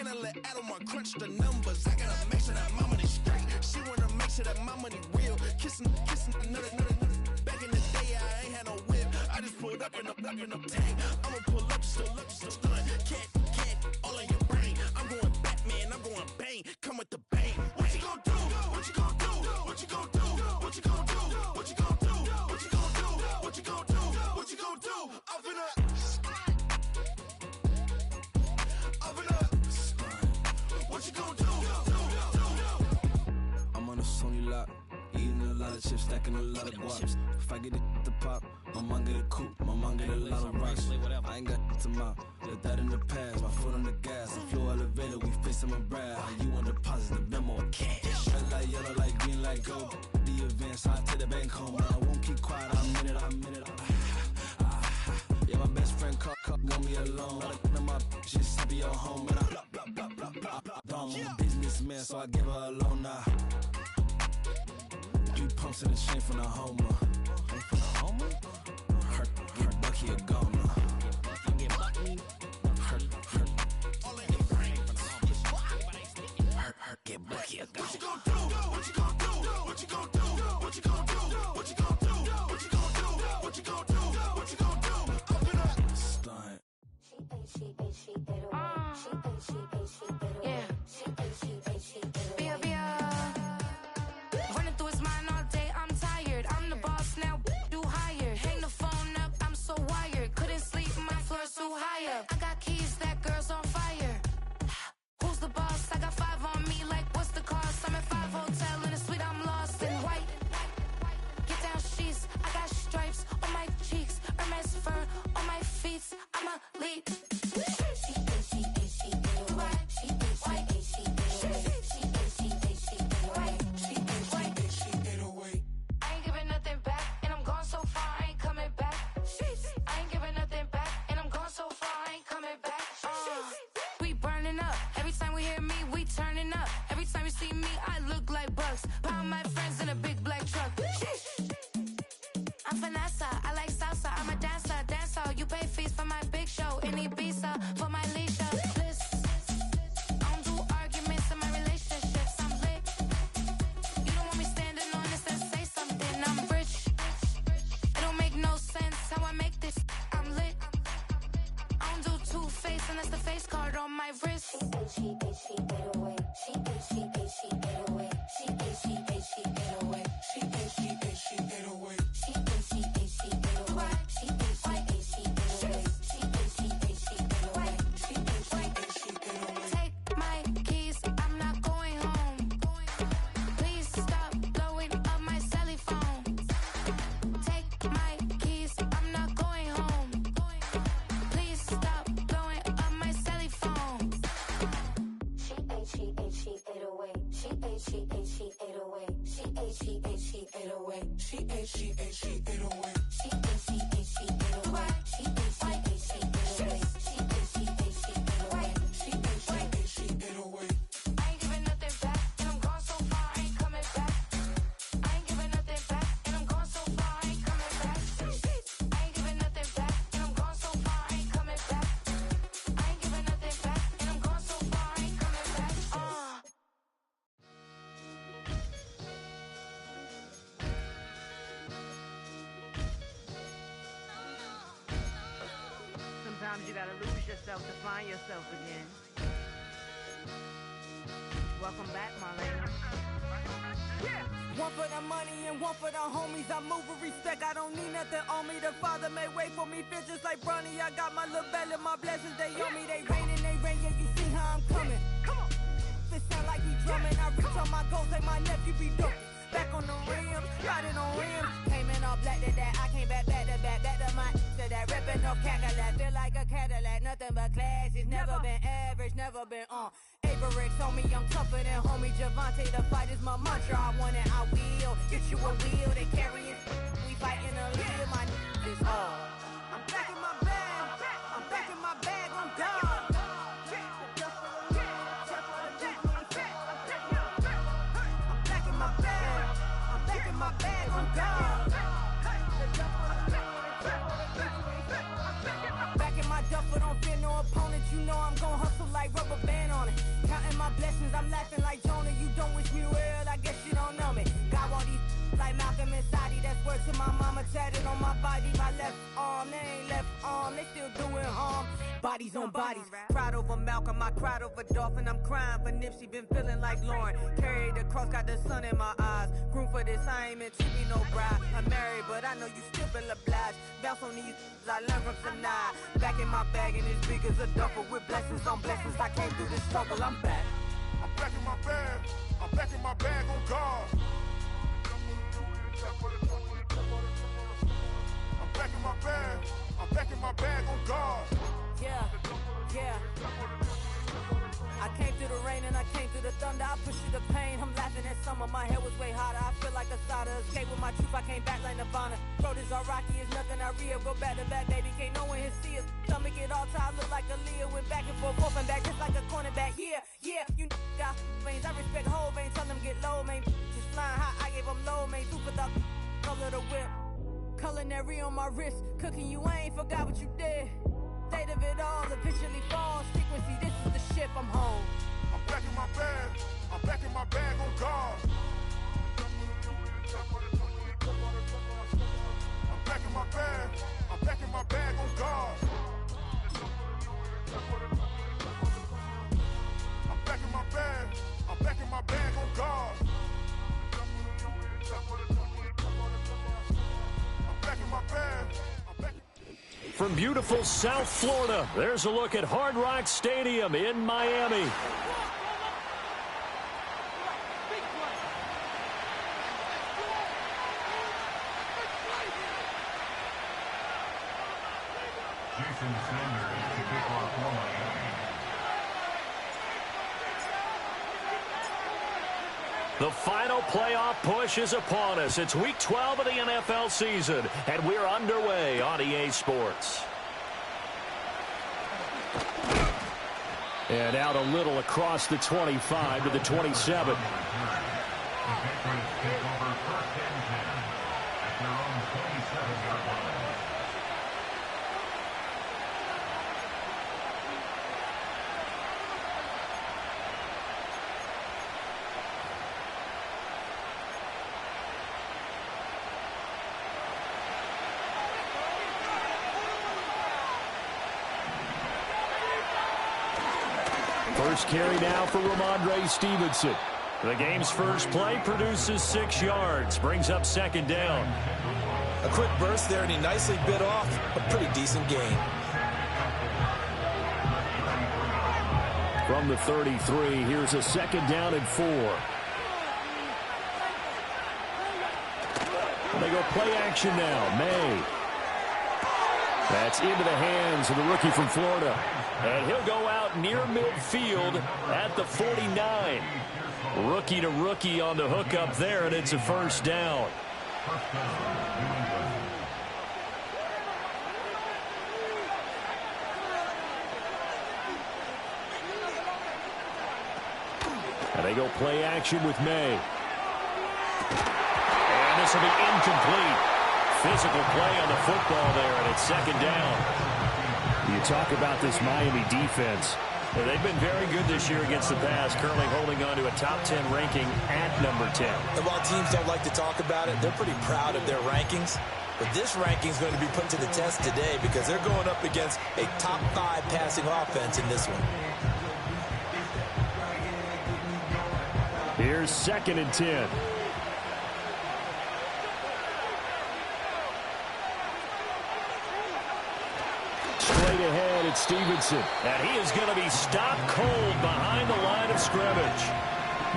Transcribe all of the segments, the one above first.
And I let Adam crunch the numbers. I gotta make sure that my money straight. She wanna make sure that my money real. Kissing another. Back in the day, I ain't had no whip. I just pulled up in a tank. I'ma pull up just to stun. Can't, all in your brain. I'm going Batman, I'm going bang. Come with the bang. What you gon' do? What you gon' do? What you gon' do? What you gon' do? What you gon' do? What you gon' do? What you gon' do? What you gon' do? I'm finna. What you gon' do? I'm on a Sony lot, eating a lot of chips, stacking a lot of guaps. If I get it to pop, my mom get a coupe, my mom get a lot of rocks. I ain't got to mouth, let that in the past. My foot on the gas, the floor elevator, we facing my brad. How you want deposit the memo of cash? Red light, yellow light, green light, gold. The events, I take the bank home, but I won't keep quiet. I'm in it. Yeah, my best friend want me alone. None of my bitches happy your home, and I blah. I'm a businessman, so I give her a loan now. 3 pumps in the chain from the Homer. Her Bucky a goner. Her get Bucky a goner. What you gon' do? What you gon' do? What you gon' do? What you gon' do? What you gon' do? What you gon' do? What you gon' do? What you gon' do? I'm gonna stunt. Running through his mind all day, I'm tired. I'm the boss now, do higher. Hang the phone up, I'm so wired. Couldn't sleep, my floor's too high up. I got keys, that girl's on fire. Who's the boss? I got 5 on me, like what's the cost? I'm at 5 hotel in a suite, I'm lost in white. Get down sheets, I got stripes on my cheeks, Hermes fur on my feet. I'm a lead. I ain't giving nothing back, and I'm gone so far, I ain't coming back. I ain't giving nothing back, and I'm gone so far, I ain't coming back. We burning up. Every time we hear me, we turning up. Every time you see me, I look like Bugs. Pound my friends in a big black truck. I'm finesse, I like salsa. I'm a dancer, you pay fees for my big show in Ibiza for my leisure. I don't do arguments in my relationships. I'm lit. You don't want me standing on this and say something. I'm rich. It don't make no sense how I make this. I'm lit. I don't do two-face unless the face card on my wrist. She get away. She get away. She get away. She get away. Take my keys, I'm not going home. Please stop blowing up my celly phone. Take my keys, I'm not going home. Please stop blowing up my celly phone. She ate away. She ate away. She ate away. She ate away. Sometimes you gotta lose yourself to find yourself again. Welcome back, my lady. Yeah. One for the money and one for the homies. I move with respect, I don't need nothing on me. The Father may wait for me, feel just like Bronny. I got my little belly, my blessings, they on me. They rain, yeah, you see how I'm coming. Come on. This sound like we drumming. I reach on my goals like my nephew be dope. Back on the rims, riding on rims. Came in all black to that, I came back to my to that ripping off Cadillac. Feel like a Cadillac, nothing but class. It's never been average, never been on. Average told me I'm tougher than homie Javante. The fight is my mantra, I want it, I will. Get you a wheel, they carry it. We fighting a little, my is all. I'm back in my bag, I'm back in my bag, I'm gone. My bag, I'm gone. Back in my duffel, don't fear no opponent. You know I'm gon' hustle like rubber band on it. burn bodies. Cried over Malcolm, I cried over Dolphin. I'm crying for Nipsey, been feeling like Lauren. Carried the cross, got the sun in my eyes. Groom for this, I ain't meant to be no bride. I'm married, but I know you still feel obliged. Bounce on these, I learned from Sanaa. Back in my bag, and it's big as a duffel. With blessings on blessings, I came through this struggle, I'm back. I'm back in my bag, I'm back in my bag on guard. I'm back in my bag, I'm back in my bag on guard. Yeah, yeah. I came through the rain and I came through the thunder. I pushed through the pain, I'm laughing at summer. My hair was way hotter, I feel like a starter. Escape with my truth, I came back like Nirvana. Road is all rocky, it's nothing I real. Go back to back, baby, can't no one here see us. Stomach it all tied, look like a Leah. Went back and forth and back, just like a cornerback. Yeah, yeah, you got veins, I respect whole veins. Tell them get low, man. Just flying high, I gave them low, man. Super thought, color the whip. Culinary on my wrist, cooking you, I ain't forgot what you did. State of it all, eventually falls. Frequency, this is the ship, I'm home. I'm back in my bag, I'm back in my bag on guard. I'm back in my bag, I'm back in my bag on guard. I'm back in my bag, I'm back in my bag on guard. I'm back in my bag, I'm back in. From beautiful South Florida, there's a look at Hard Rock Stadium in Miami. The final playoff push is upon us. It's week 12 of the NFL season, and we're underway on EA Sports. And out a little across the 25 to the 27. First carry now for Ramondre Stevenson. The game's first play produces 6 yards, brings up second down. A quick burst there, and he nicely bit off a pretty decent gain. From the 33, here's a second down and 4. And they go play action now. May. That's into the hands of the rookie from Florida. And he'll go out near midfield at the 49. Rookie to rookie on the hook up there, and it's a first down. And they go play action with May. And this will be incomplete. Physical play on the football there, and it's second down. You talk about this Miami defense. Well, they've been very good this year against the pass, currently holding on to a top 10 ranking at number 10. And while teams don't like to talk about it, they're pretty proud of their rankings. But this ranking is going to be put to the test today because they're going up against a top 5 passing offense in this one. Here's second and 10. Straight ahead, it's Stevenson. And he is going to be stopped cold behind the line of scrimmage.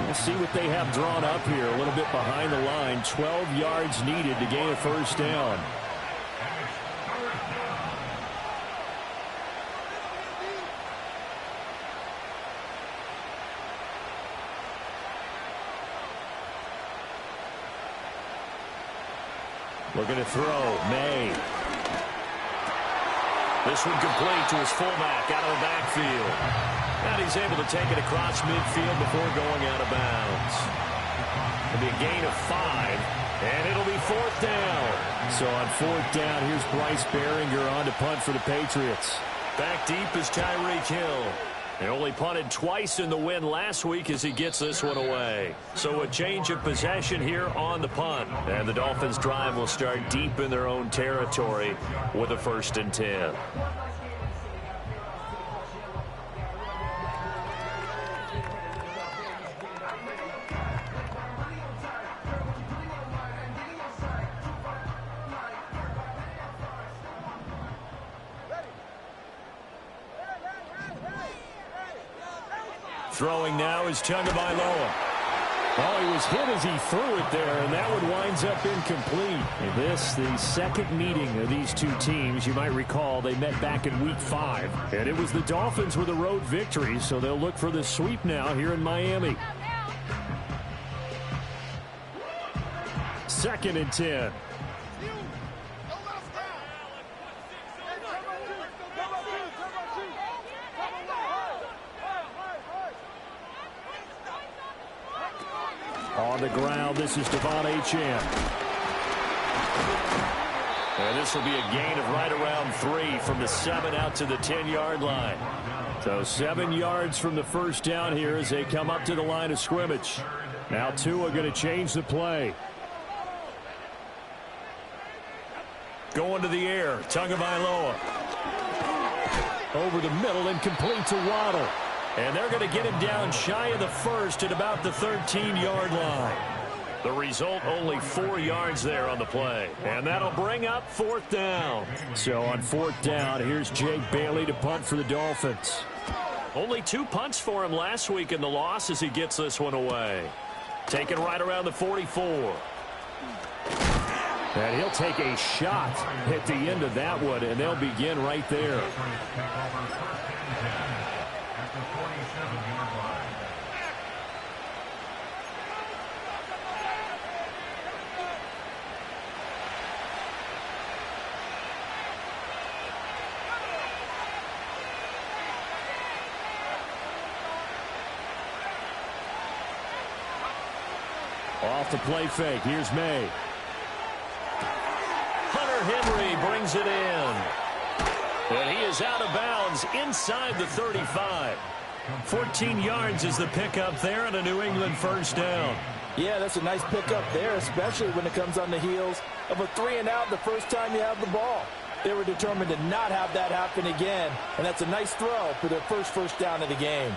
We'll see what they have drawn up here. A little bit behind the line. 12 yards needed to gain a first down. Looking to throw. May. This one complete to his fullback out of the backfield. And he's able to take it across midfield before going out of bounds. It'll be a gain of 5, and it'll be fourth down. So on fourth down, here's Bryce Behringer on to punt for the Patriots. Back deep is Tyreek Hill. They only punted twice in the win last week as he gets this one away. So a change of possession here on the punt. And the Dolphins' drive will start deep in their own territory with a 1st and 10. Throwing now is Tagovailoa. Oh, he was hit as he threw it there, and that one winds up incomplete. And this, the second meeting of these two teams. You might recall they met back in Week 5, and it was the Dolphins with a road victory, so they'll look for the sweep now here in Miami. 2nd and 10. On the ground, this is Devon Achane. And this will be a gain of right around 3 from the 7 out to the 10-yard line. So 7 yards from the first down here as they come up to the line of scrimmage. Now Tua going to change the play. Going to the air, Tagovailoa. Over the middle and complete to Waddle. And they're going to get him down shy of the first at about the 13-yard line. The result, only 4 yards there on the play. And that'll bring up 4th down. So on 4th down, here's Jake Bailey to punt for the Dolphins. Only 2 punts for him last week in the loss as he gets this one away. Taken right around the 44. And he'll take a shot at the end of that one, and they'll begin right there. Off the play fake, here's May. Hunter Henry brings it in. And he is out of bounds inside the 35. 14 yards is the pickup there and a New England first down. Yeah, that's a nice pickup there, especially when it comes on the heels of a 3-and-out the first time you have the ball. They were determined to not have that happen again, and that's a nice throw for their first down of the game.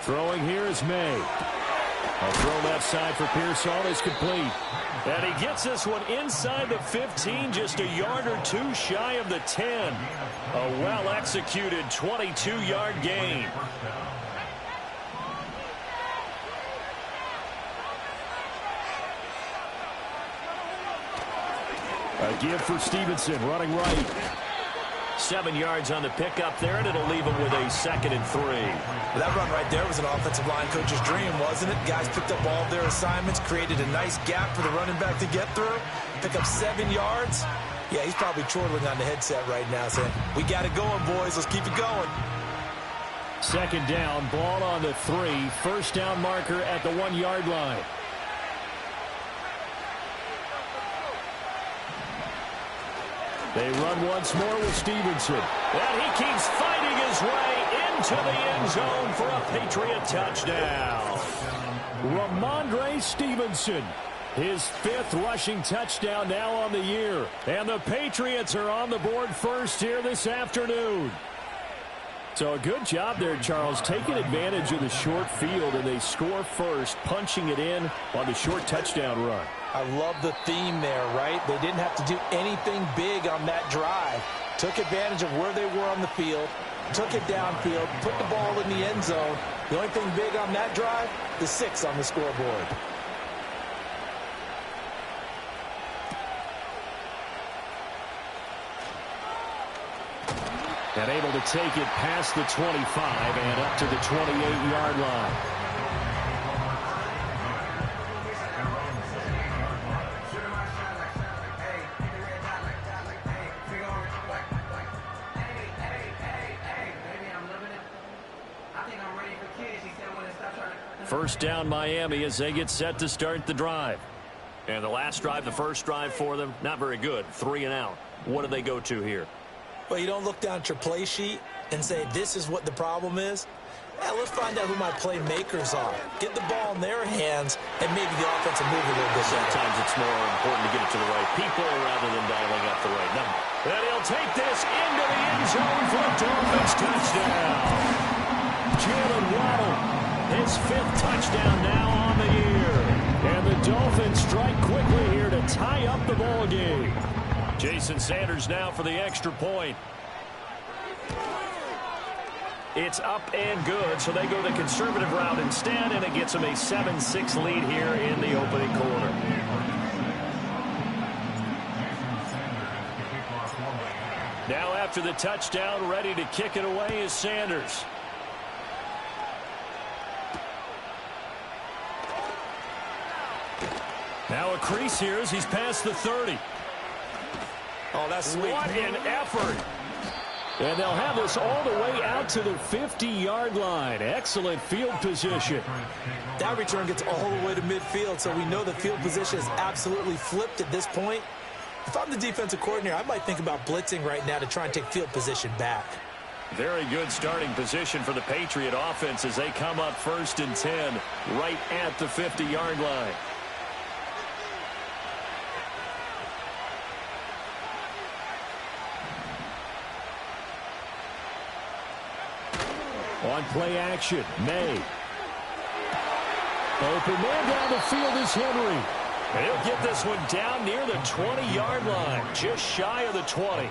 Throwing here is May. A throw left side for Pearsall is complete. And he gets this one inside the 15, just a yard or 2 shy of the 10. A well-executed 22-yard gain. A give for Stevenson, running right. 7 yards on the pickup there, and it'll leave him with a 2nd and 3. Well, that run right there was an offensive line coach's dream, wasn't it? Guys picked up all of their assignments, created a nice gap for the running back to get through, pick up 7 yards. Yeah, he's probably chortling on the headset right now saying, we got it going, boys. Let's keep it going. 2nd down, ball on the 3. First down marker at the 1-yard line. They run once more with Stevenson. And he keeps fighting his way into the end zone for a Patriot touchdown. Ramondre Stevenson, his 5th rushing touchdown now on the year. And the Patriots are on the board first here this afternoon. So a good job there, Charles, taking advantage of the short field, and they score first, punching it in on the short touchdown run. I love the theme there, right? They didn't have to do anything big on that drive. Took advantage of where they were on the field, took it downfield, put the ball in the end zone. The only thing big on that drive, the 6 on the scoreboard. And able to take it past the 25 and up to the 28-yard line. First down Miami as they get set to start the drive. And the last drive, the first drive for them, not very good. 3 and out. What do they go to here? Well, you don't look down at your play sheet and say, this is what the problem is. Yeah, let's find out who my playmakers are. Get the ball in their hands, and maybe the offense will move a little bit. Sometimes it's more important to get it to the right people rather than dialing up the right number. And he'll take this into the end zone for a Dolphins touchdown. Jalen Waddle, his 5th touchdown now on the year. And the Dolphins strike quickly here to tie up the ball game. Jason Sanders now for the extra point. It's up and good, so they go the conservative route instead, and it gets them a 7-6 lead here in the opening quarter. Now after the touchdown, ready to kick it away is Sanders. Now a crease here as he's past the 30. Oh, that's sweet. What an effort. And they'll have this all the way out to the 50-yard line. Excellent field position. That return gets all the way to midfield, so we know the field position is absolutely flipped at this point. If I'm the defensive coordinator, I might think about blitzing right now to try and take field position back. Very good starting position for the Patriot offense as they come up 1st and 10 right at the 50-yard line. On play action, May. Open man down the field is Henry. And he'll get this one down near the 20-yard line, just shy of the 20.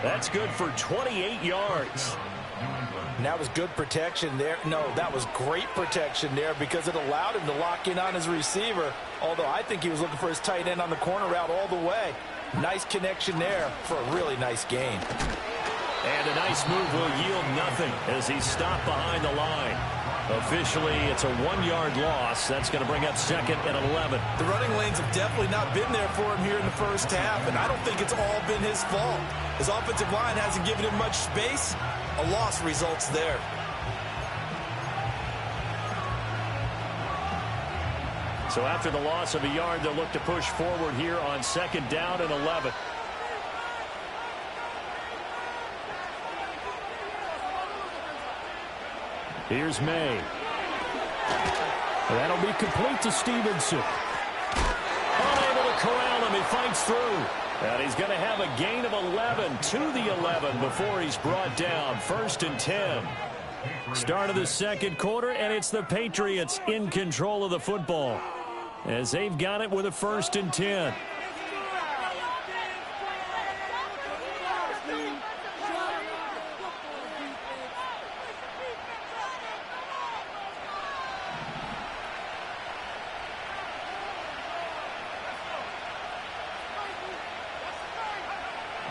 That's good for 28 yards. And that was good protection there. No, that was great protection there because it allowed him to lock in on his receiver, although I think he was looking for his tight end on the corner route all the way. Nice connection there for a really nice gain. And a nice move will yield nothing as he's stopped behind the line. Officially, it's a 1-yard loss. That's going to bring up 2nd and 11. The running lanes have definitely not been there for him here in the first half, and I don't think it's all been his fault. His offensive line hasn't given him much space. A loss results there. So after the loss of a yard, they'll look to push forward here on 2nd down and 11. Here's May. That'll be complete to Stevenson. Unable to corral him. He fights through. And he's going to have a gain of 11 to the 11 before he's brought down. 1st and 10. Start of the 2nd quarter, and it's the Patriots in control of the football as they've got it with a 1st and 10.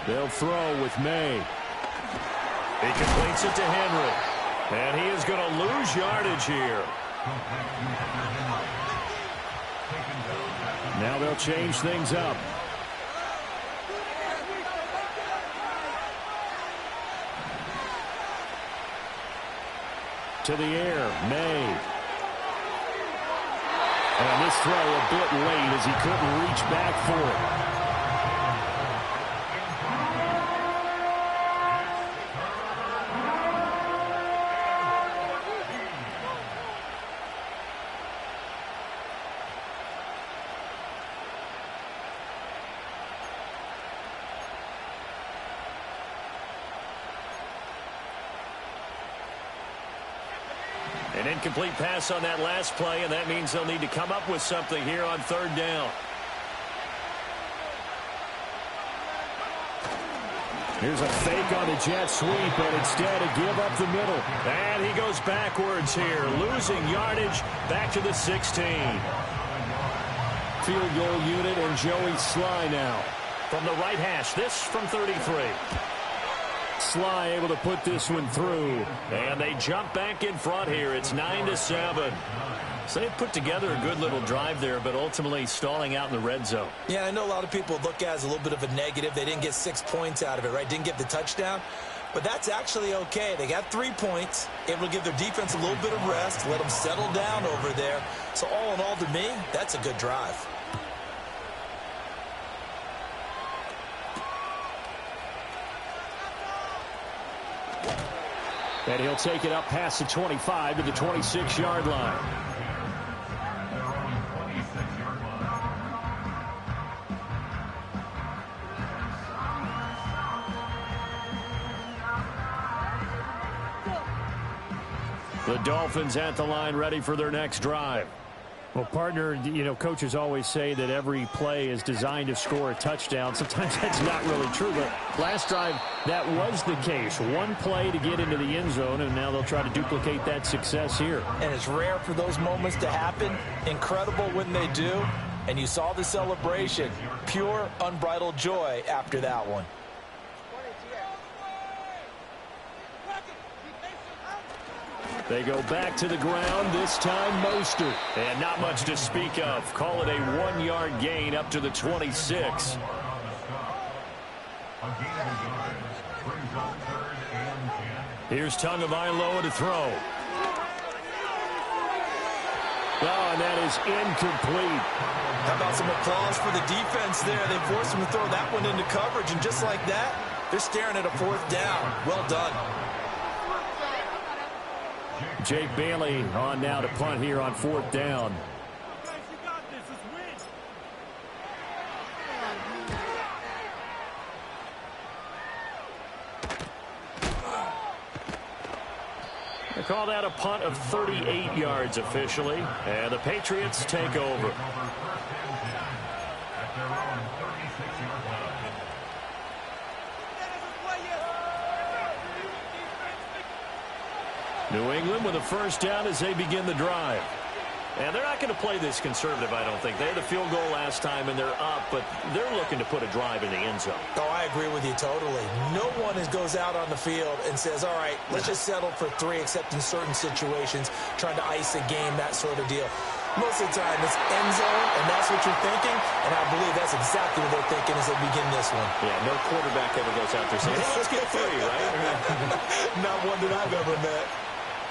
They'll throw with May. He completes it to Henry. And he is going to lose yardage here. Now they'll change things up. To the air, May. And this throw a bit late as he couldn't reach back for it. An incomplete pass on that last play, and that means they'll need to come up with something here on 3rd down. Here's a fake on the jet sweep, but instead a give up the middle. And he goes backwards here, losing yardage back to the 16. Field goal unit and Joey Sly now. From the right hash, this from 33. Sly able to put this one through. And they jump back in front here. It's 9-7. So they put together a good little drive there, but ultimately stalling out in the red zone. Yeah, I know a lot of people look at it as a little bit of a negative. They didn't get 6 points out of it, right? Didn't get the touchdown. But that's actually okay. They got 3 points, able to give their defense a little bit of rest, let them settle down over there. So all in all, to me, that's a good drive. And he'll take it up past the 25 to the 26-yard line. The Dolphins at the line ready for their next drive. Well, partner, you know, coaches always say that every play is designed to score a touchdown. Sometimes that's not really true, but last drive, that was the case. One play to get into the end zone, and now they'll try to duplicate that success here. And it's rare for those moments to happen. Incredible when they do. And you saw the celebration. Pure, unbridled joy after that one. They go back to the ground, this time Mostert. And not much to speak of. Call it a 1-yard gain up to the 26. Here's Tagovailoa to throw. Oh, and that is incomplete. How about some applause for the defense there? They forced him to throw that one into coverage, and just like that, they're staring at a 4th down. Well done. Jake Bailey on now to punt here on 4th down. They call that a punt of 38 yards officially, and the Patriots take over. New England with a 1st down as they begin the drive. And they're not going to play this conservative, I don't think. They had a field goal last time, and they're up, but they're looking to put a drive in the end zone. Oh, I agree with you totally. No one goes out on the field and says, all right, let's just settle for 3, except in certain situations, trying to ice a game, that sort of deal. Most of the time, it's end zone, and that's what you're thinking, and I believe that's exactly what they're thinking as they begin this one. Yeah, no quarterback ever goes out there saying, hey, let's get 3, right? Not one that I've ever met.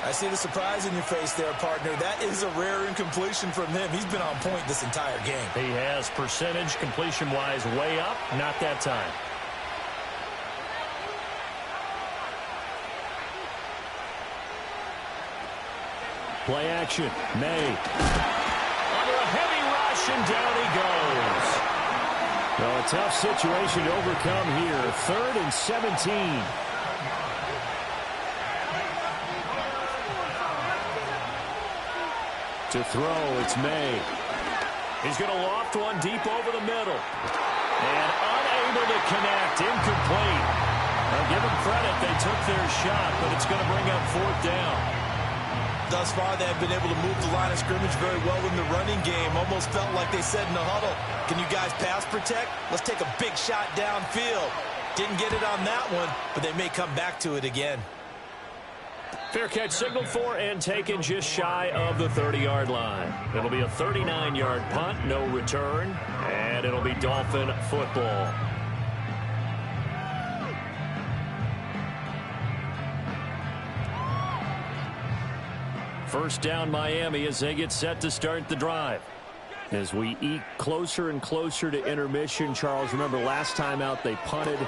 I see the surprise in your face there, partner. That is a rare incompletion from him. He's been on point this entire game. He has, percentage completion-wise way up, not that time. Play action, May. Under a heavy rush, and down he goes. Well, a tough situation to overcome here. 3rd and 17. To throw, it's May. He's going to loft one deep over the middle. And unable to connect, incomplete. I'll give them credit, they took their shot, but it's going to bring up 4th down. Thus far, they have been able to move the line of scrimmage very well in the running game. Almost felt like they said in the huddle, can you guys pass protect? Let's take a big shot downfield. Didn't get it on that one, but they may come back to it again. Fair catch signaled for and taken just shy of the 30-yard line. It'll be a 39-yard punt, no return, and it'll be Dolphin football. First down Miami as they get set to start the drive. As we eke closer and closer to intermission, Charles, remember last time out they punted.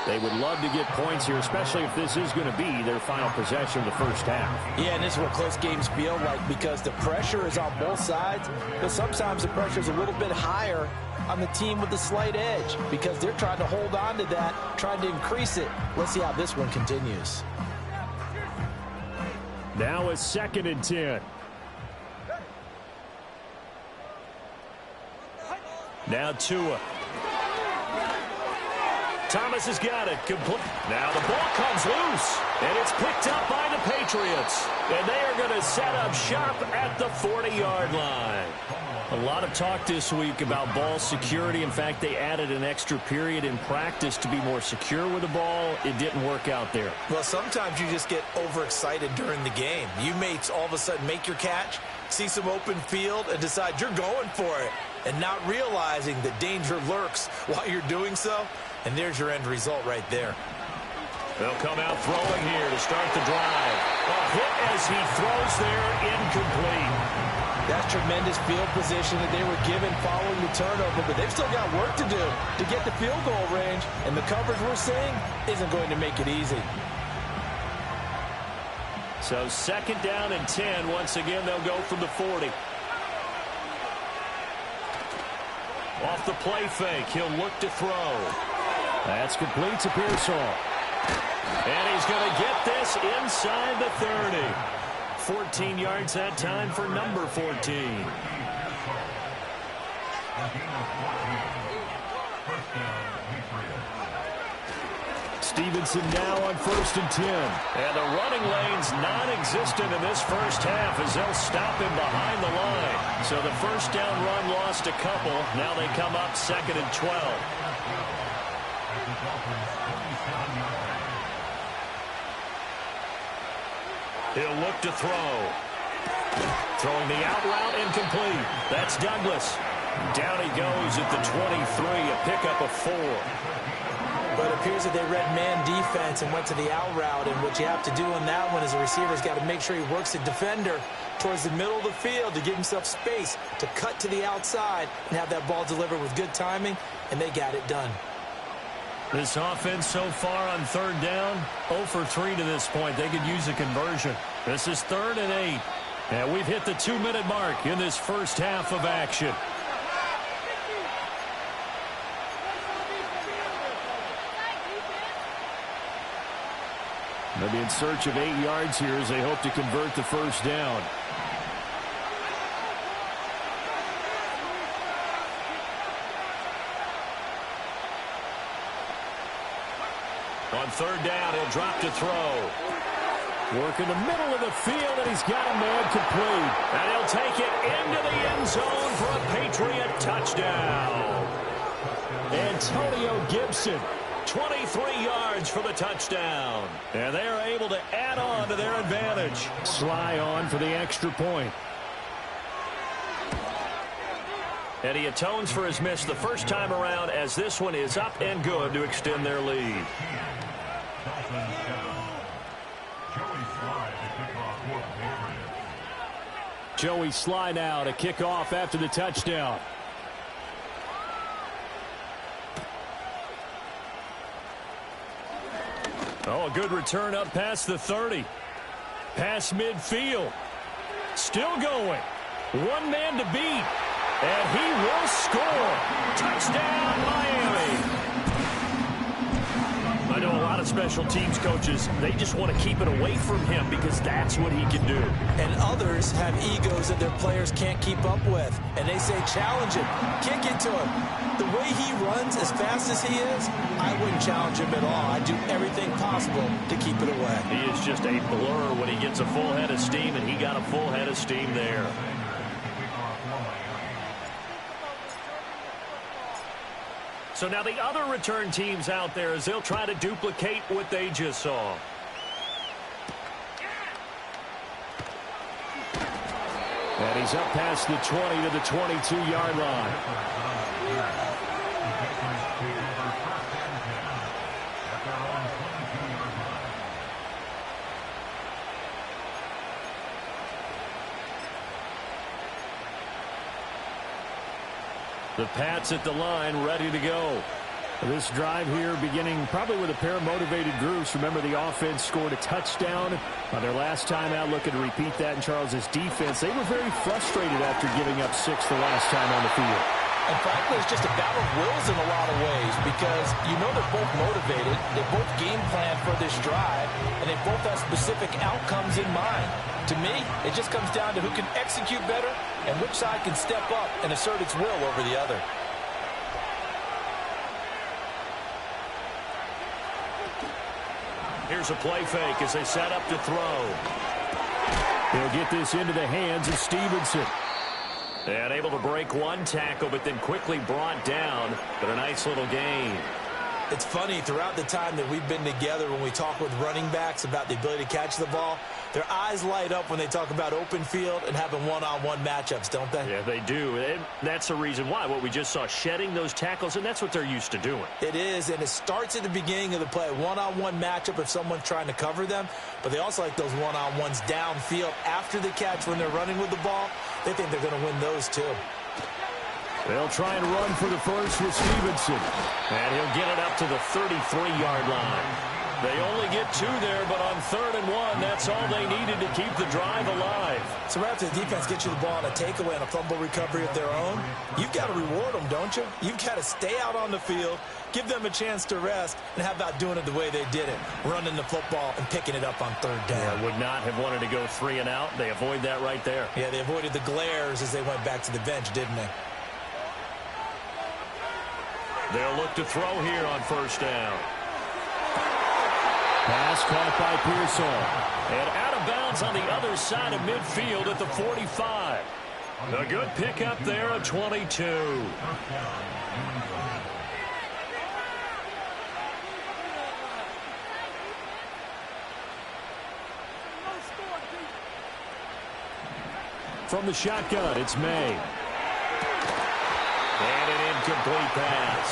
They would love to get points here, especially if this is going to be their final possession of the first half. Yeah, and this is what close games feel like because the pressure is on both sides, but sometimes the pressure is a little bit higher on the team with the slight edge because they're trying to hold on to that, trying to increase it. Let's see how this one continues. Now it's 2nd and 10. Now Tua. Thomas has got it. Complete. Now the ball comes loose, and it's picked up by the Patriots. And they are going to set up shop at the 40-yard line. A lot of talk this week about ball security. In fact, they added an extra period in practice to be more secure with the ball. It didn't work out there. Well, sometimes you just get overexcited during the game. You may all of a sudden make your catch, see some open field, and decide you're going for it, and not realizing that danger lurks while you're doing so. And there's your end result right there. They'll come out throwing here to start the drive. A hit as he throws there, incomplete. That's tremendous field position that they were given following the turnover, but they've still got work to do to get the field goal range, and the coverage we're seeing isn't going to make it easy. So 2nd down and 10. Once again, they'll go from the 40. Off the play fake, he'll look to throw. That's complete to Pearsall. And he's going to get this inside the 30. 14 yards that time for number 14. Stevenson now on 1st and 10. And the running lane's non-existent in this first half as they'll stop him behind the line. So the first down run lost a couple. Now they come up 2nd and 12. He'll look to throw. Throwing the out route incomplete. That's Douglas. Down he goes at the 23, a pickup of 4. But it appears that they read man defense and went to the out route. And what you have to do on that one is a receiver's got to make sure he works the defender towards the middle of the field to give himself space to cut to the outside and have that ball delivered with good timing, and they got it done. This offense so far on 3rd down, 0 for 3 to this point. They could use a conversion. This is 3rd and 8. And we've hit the 2-minute mark in this first half of action. They'll be in search of 8 yards here as they hope to convert the first down. On 3rd down, he'll drop to throw. Work in the middle of the field, and he's got a man complete. And he'll take it into the end zone for a Patriot touchdown. Antonio Gibson, 23 yards for the touchdown. And they are able to add on to their advantage. Sly on for the extra point. And he atones for his miss the first time around as this one is up and good to extend their lead. Joey Sly now to kick off after the touchdown. Oh, a good return up past the 30. Past midfield. Still going. One man to beat. And he will score. Touchdown, Miami. I know a lot of special teams coaches, they just want to keep it away from him because that's what he can do. And others have egos that their players can't keep up with. And they say, challenge him. Kick it to him. The way he runs as fast as he is, I wouldn't challenge him at all. I'd do everything possible to keep it away. He is just a blur when he gets a full head of steam, and he got a full head of steam there. So now the other return teams out there as they'll try to duplicate what they just saw. And he's up past the 20 to the 22-yard line. The Pats at the line, ready to go. This drive here beginning probably with a pair of motivated groups. Remember, the offense scored a touchdown on their last time out. Looking to repeat that in Charles's defense. They were very frustrated after giving up 6 the last time on the field. And frankly, it's just a battle of wills in a lot of ways because you know they're both motivated. They both game plan for this drive, and they both have specific outcomes in mind. To me, it just comes down to who can execute better and which side can step up and assert its will over the other. Here's a play fake as they set up to throw. They'll get this into the hands of Stevenson. And able to break one tackle, but then quickly brought down. But a nice little gain. It's funny, throughout the time that we've been together, when we talk with running backs about the ability to catch the ball, their eyes light up when they talk about open field and having one-on-one matchups, don't they? Yeah, they do. And that's the reason why. What we just saw, shedding those tackles, and that's what they're used to doing. It is, and it starts at the beginning of the play. One-on-one matchup if someone's trying to cover them, but they also like those one-on-ones downfield after the catch when they're running with the ball. They think they're going to win those too. They'll try and run for the first with Stevenson. And he'll get it up to the 33-yard line. They only get 2 there, but on 3rd and 1, that's all they needed to keep the drive alive. So right after the defense gets you the ball on a takeaway and a fumble recovery of their own, you've got to reward them, don't you? You've got to stay out on the field, give them a chance to rest, and how about doing it the way they did it, running the football and picking it up on 3rd down. Yeah, would not have wanted to go 3 and out. They avoid that right there. Yeah, they avoided the glares as they went back to the bench, didn't they? They'll look to throw here on first down. Pass caught by Pearsall. And out of bounds on the other side of midfield at the 45. A good pickup there at 22. From the shotgun, it's May. And an incomplete pass.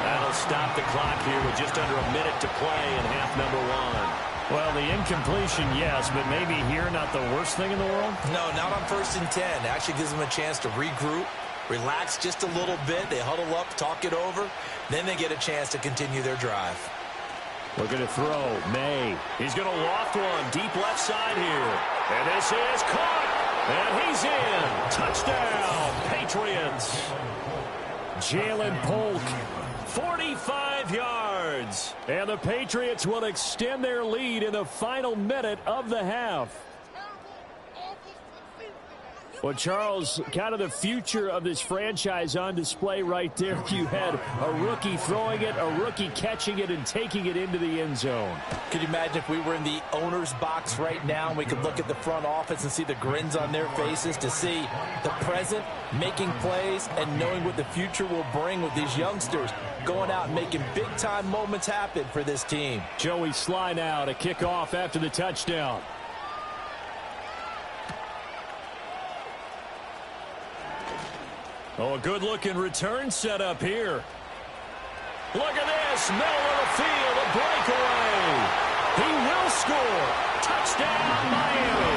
That'll stop the clock here with just under a minute to play in half number one. Well, the incompletion, yes, but maybe here not the worst thing in the world? No, not on 1st and 10. It actually gives them a chance to regroup, relax just a little bit. They huddle up, talk it over. Then they get a chance to continue their drive. Looking to throw. May. He's going to loft one deep left side here. And this is caught. And he's in. Touchdown, Patriots. Jalen Polk. 45 yards. And the Patriots will extend their lead in the final minute of the half. Well, Charles, kind of the future of this franchise on display right there. You had a rookie throwing it, a rookie catching it, and taking it into the end zone. Could you imagine if we were in the owner's box right now and we could look at the front office and see the grins on their faces to see the present making plays and knowing what the future will bring with these youngsters going out and making big-time moments happen for this team. Joey Sly now to kick off after the touchdown. Oh, a good-looking return set up here. Look at this. Middle of the field, a breakaway. He will score. Touchdown, Miami.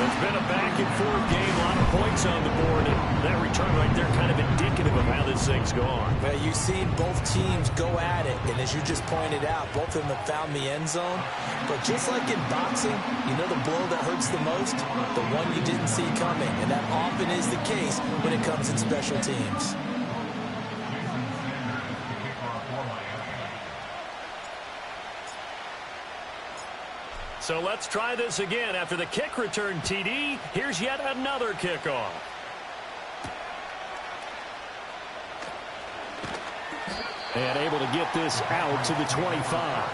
It's been a back-and-forth game. A lot of points on the board. And that return right there kind of indicative of how this thing's gone. Well, you've seen both teams go at it. And as you just pointed out, both of them have found the end zone. But just like in boxing, you know the blow that hurts the most? The one you didn't see coming. And that often is the case when it comes in special teams. So let's try this again. After the kick return TD, here's yet another kickoff. And able to get this out to the 25.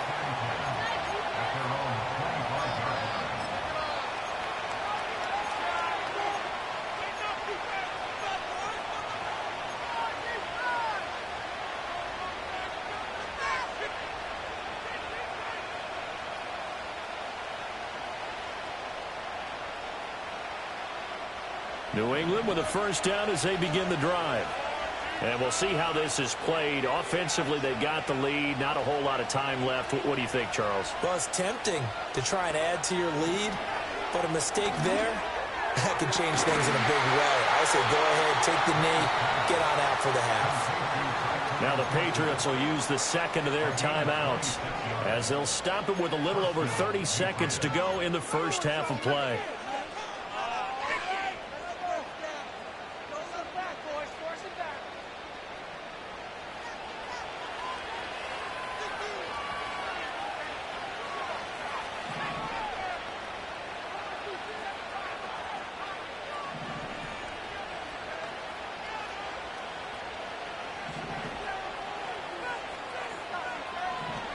New England with a first down as they begin the drive. And we'll see how this is played. Offensively, they got the lead. Not a whole lot of time left. What do you think, Charles? Well, it's tempting to try and add to your lead, but a mistake there, that could change things in a big way. I say go ahead, take the knee, get on out for the half. Now the Patriots will use the second of their timeouts as they'll stop it with a little over 30 seconds to go in the first half of play.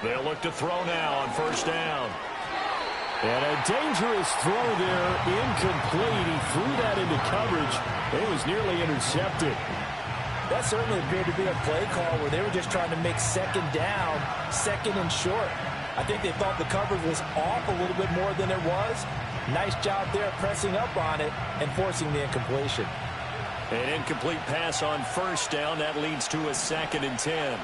They'll look to throw now on first down. And a dangerous throw there, incomplete. He threw that into coverage. It was nearly intercepted. That certainly appeared to be a play call where they were just trying to make second down, second and short. I think they thought the coverage was off a little bit more than it was. Nice job there pressing up on it and forcing the incompletion. An incomplete pass on first down. That leads to a 2nd and 10.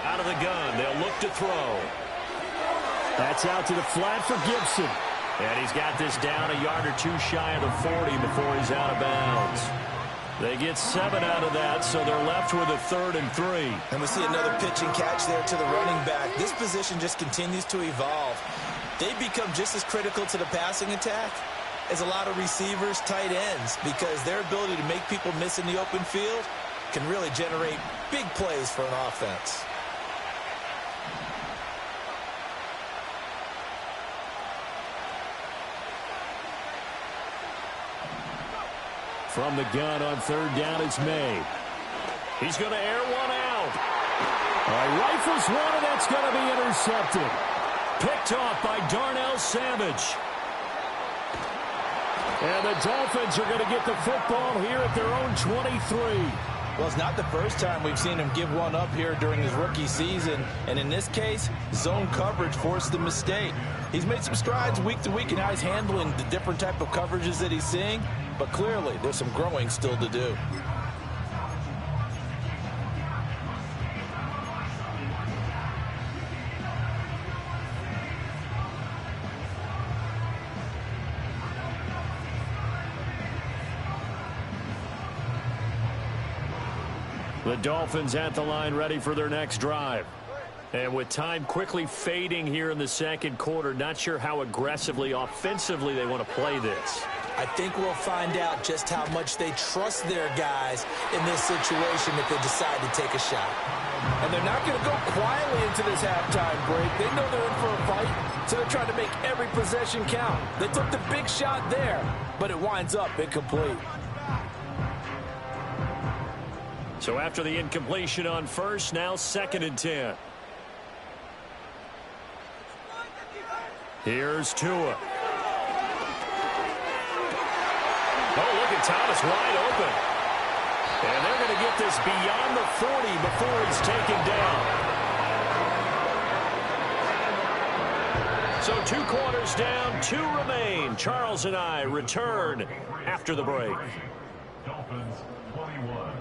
Out of the gun, they'll look to throw. That's out to the flat for Gibson. And he's got this down a yard or two shy of the 40 before he's out of bounds. They get 7 out of that, so they're left with a 3rd and 3. And we see another pitch and catch there to the running back. This position just continues to evolve. They become just as critical to the passing attack as a lot of receivers, tight ends, because their ability to make people miss in the open field can really generate big plays for an offense. From the gun on third down, it's made. He's going to air one out. Rifles one, and that's going to be intercepted. Picked off by Darnell Savage. And the Dolphins are going to get the football here at their own 23. Well, it's not the first time we've seen him give one up here during his rookie season. And in this case, zone coverage forced the mistake. He's made some strides week to week in how he's handling the different type of coverages that he's seeing. But clearly, there's some growing still to do. The Dolphins at the line ready for their next drive. And with time quickly fading here in the second quarter, not sure how aggressively, offensively they want to play this. I think we'll find out just how much they trust their guys in this situation if they decide to take a shot. And they're not going to go quietly into this halftime break. They know they're in for a fight, so they're trying to make every possession count. They took the big shot there, but it winds up incomplete. So after the incompletion on first, now 2nd and 10. Here's Tua. Oh, look at Thomas wide open. And they're going to get this beyond the 40 before he's taken down. So 2 quarters down, 2 remain. Charles and I return after the break. Dolphins 21.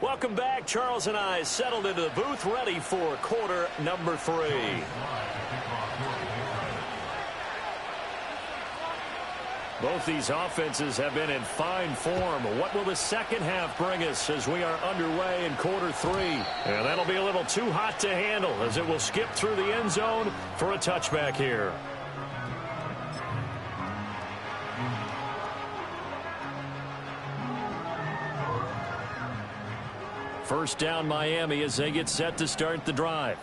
Welcome back. Charles and I settled into the booth, ready for quarter number 3. Both these offenses have been in fine form. What will the second half bring us as we are underway in quarter 3? And that'll be a little too hot to handle as it will skip through the end zone for a touchback here. First down Miami as they get set to start the drive.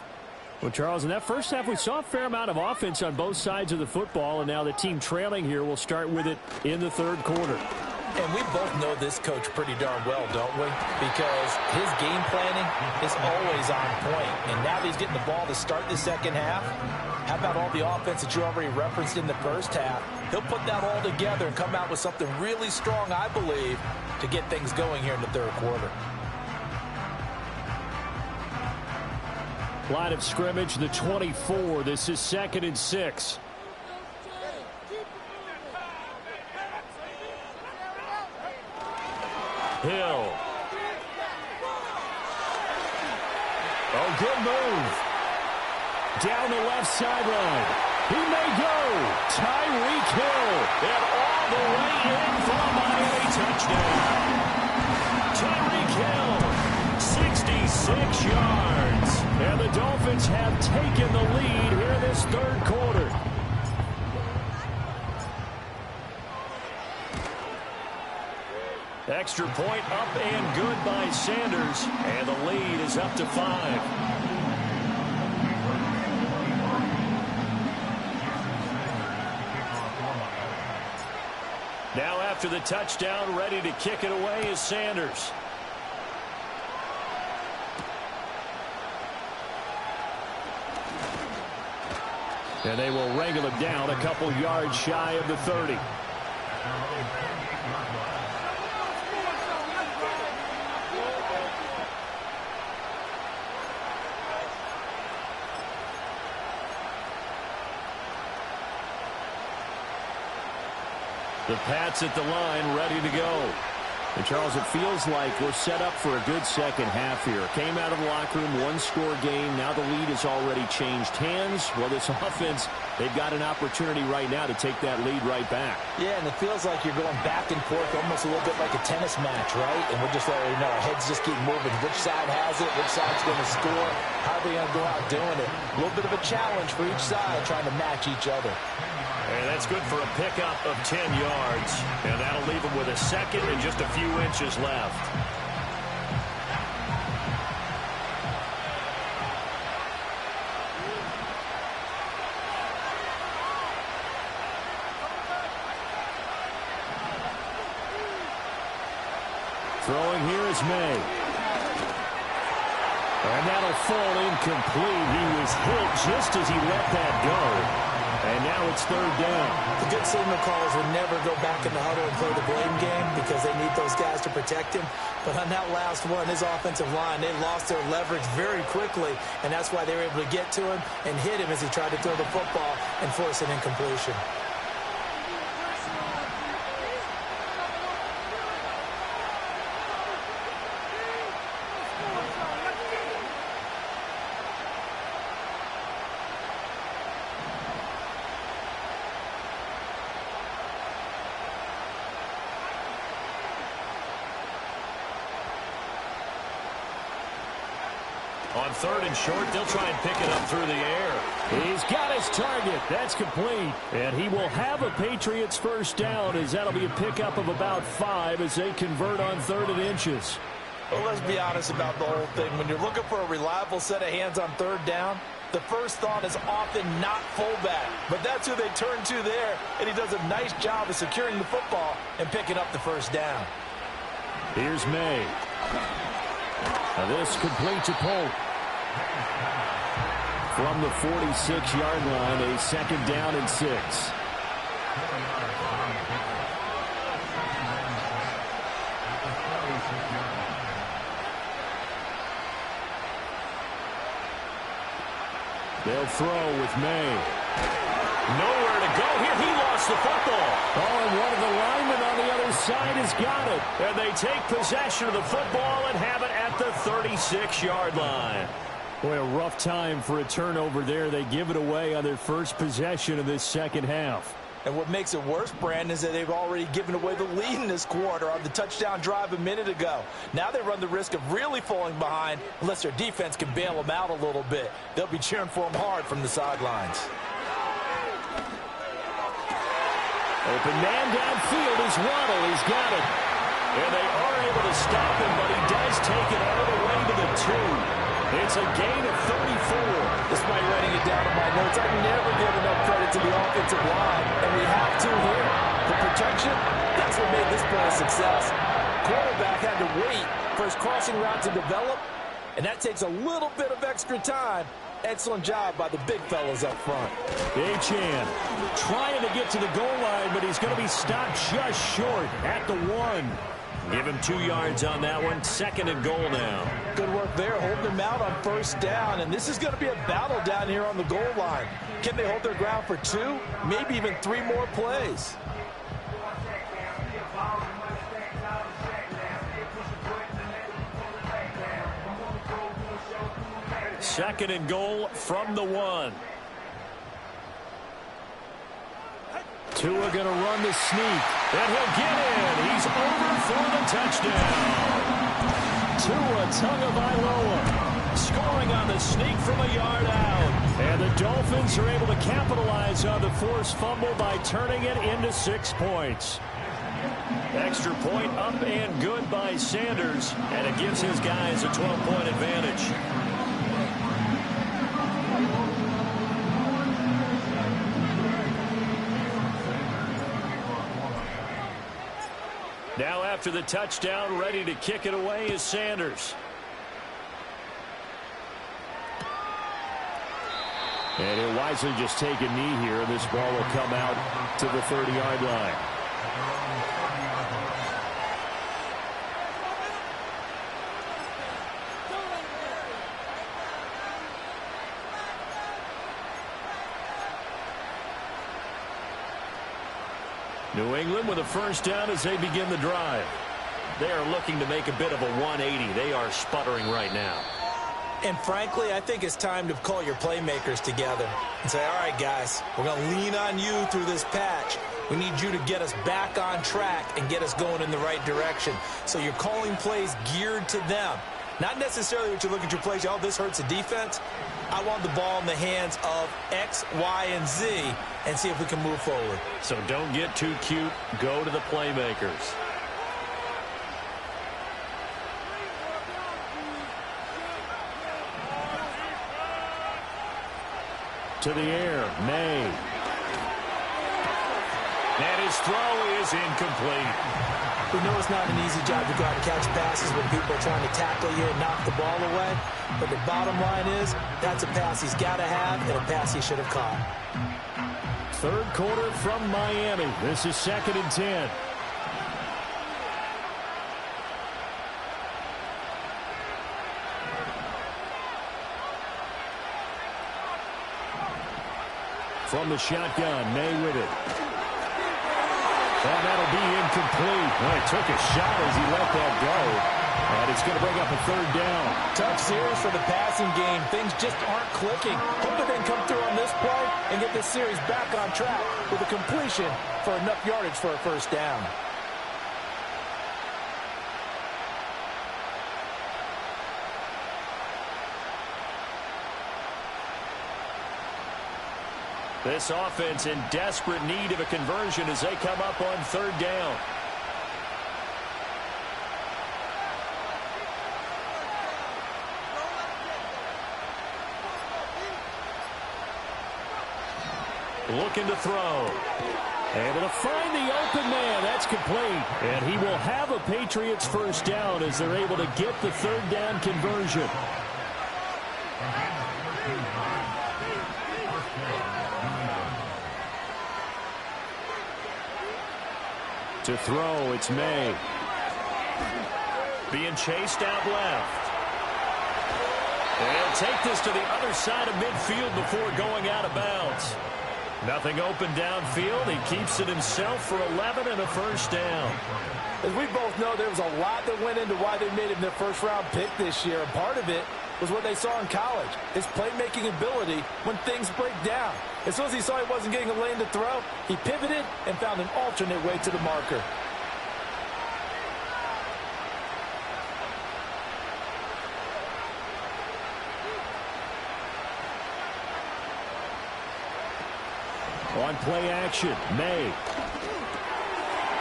Well, Charles, in that first half, we saw a fair amount of offense on both sides of the football, and now the team trailing here will start with it in the third quarter. And we both know this coach pretty darn well, don't we? Because his game planning is always on point. And now that he's getting the ball to start the second half, how about all the offense that you already referenced in the first half? He'll put that all together and come out with something really strong, I believe, to get things going here in the third quarter. Line of scrimmage, the 24. This is 2nd and 6. Hill. Oh, good move. Down the left sideline. He may go. Tyreek Hill. And all the way in for a Miami touchdown. Tyreek Hill, 66 yards. And the Dolphins have taken the lead here in this third quarter. Extra point up and good by Sanders. And the lead is up to 5. Now after the touchdown, ready to kick it away is Sanders. And they will wrangle it down a couple yards shy of the 30. The Pats at the line, ready to go. And, Charles, it feels like we're set up for a good second half here. Came out of the locker room, one-score game. Now the lead has already changed hands. Well, this offense, they've got an opportunity right now to take that lead right back. Yeah, and it feels like you're going back and forth almost a little bit like a tennis match, right? And we're just letting you know, our heads just keep moving. Which side has it? Which side's going to score? How are they going to go out doing it? A little bit of a challenge for each side, trying to match each other. And that's good for a pickup of 10 yards. And that'll leave them with a second and just a few inches left. Throwing here is May. And that'll fall incomplete. He was hit just as he let that go. And now it's third down. The good signal callers would never go back in the huddle and play the blame game because they need those guys to protect him. But on that last one, his offensive line, they lost their leverage very quickly, and that's why they were able to get to him and hit him as he tried to throw the football and force an incompletion. On third and short, they'll try and pick it up through the air. He's got his target. That's complete. And he will have a Patriots first down, as that'll be a pickup of about 5 as they convert on third and inches. Well, let's be honest about the whole thing. When you're looking for a reliable set of hands on third down, the first thought is often not fullback. But that's who they turn to there, and he does a nice job of securing the football and picking up the first down. Here's May. Now this complete to Polk. From the 46-yard line, a second down and 6. They'll throw with May. Nowhere to go here. He lost the football. Oh, and one of the linemen on the other side has got it. And they take possession of the football and have it at the 36-yard line. Boy, a rough time for a turnover there. They give it away on their first possession of this second half. And what makes it worse, Brandon, is that they've already given away the lead in this quarter on the touchdown drive a minute ago. Now they run the risk of really falling behind unless their defense can bail them out a little bit. They'll be cheering for them hard from the sidelines. Open man downfield is Waddle. He's got it. And they are able to stop him, but he does take it all the way to the 2. It's a gain of 34. Despite writing it down in my notes, I never give enough credit to the offensive line, and we have to here. The protection, that's what made this play a success. Quarterback had to wait for his crossing route to develop, and that takes a little bit of extra time. Excellent job by the big fellas up front. Achane trying to get to the goal line, but he's going to be stopped just short at the 1. Give him 2 yards on that one. Second and goal now. Good work there, holding him out on first down. And this is going to be a battle down here on the goal line. Can they hold their ground for 2, maybe even 3 more plays? Second and goal from the 1. Tua going to run the sneak. And he'll get in. He's over for the touchdown. Tua Tagovailoa scoring on the sneak from a yard out. And the Dolphins are able to capitalize on the forced fumble by turning it into 6 points. Extra point up and good by Sanders. And it gives his guys a 12-point advantage. Now after the touchdown, ready to kick it away is Sanders. And he'll wisely just take a knee here, and this ball will come out to the 30-yard line. New England with a first down as they begin the drive. They are looking to make a bit of a 180. They are sputtering right now. And frankly, I think it's time to call your playmakers together and say, all right, guys, we're going to lean on you through this patch. We need you to get us back on track and get us going in the right direction. So you're calling plays geared to them. Not necessarily what you look at your plays, oh, this hurts the defense. I want the ball in the hands of X, Y, and Z and see if we can move forward. So don't get too cute. Go to the playmakers. To the air, May. And his throw is incomplete. We know it's not an easy job to go out and catch passes when people are trying to tackle you and knock the ball away. But the bottom line is, that's a pass he's got to have and a pass he should have caught. Third quarter from Miami. This is 2nd and 10. From the shotgun, May with it. And that'll be incomplete. Well, he took a shot as he let that go. And it's going to bring up a 3rd down. Tough series for the passing game. Things just aren't clicking. Hope they can come through on this play and get this series back on track with a completion for enough yardage for a 1st down. This offense in desperate need of a conversion as they come up on 3rd down. Looking to throw. Able to find the open man. That's complete. And he will have a Patriots 1st down as they're able to get the 3rd down conversion. To throw, it's May. Being chased out left. And he'll take this to the other side of midfield before going out of bounds. Nothing open downfield. He keeps it himself for 11 and a 1st down. As we both know, there was a lot that went into why they made him their 1st-round pick this year. And part of it was what they saw in college, his playmaking ability when things break down. As soon as he saw he wasn't getting a lane to throw, he pivoted and found an alternate way to the marker. On play action, May.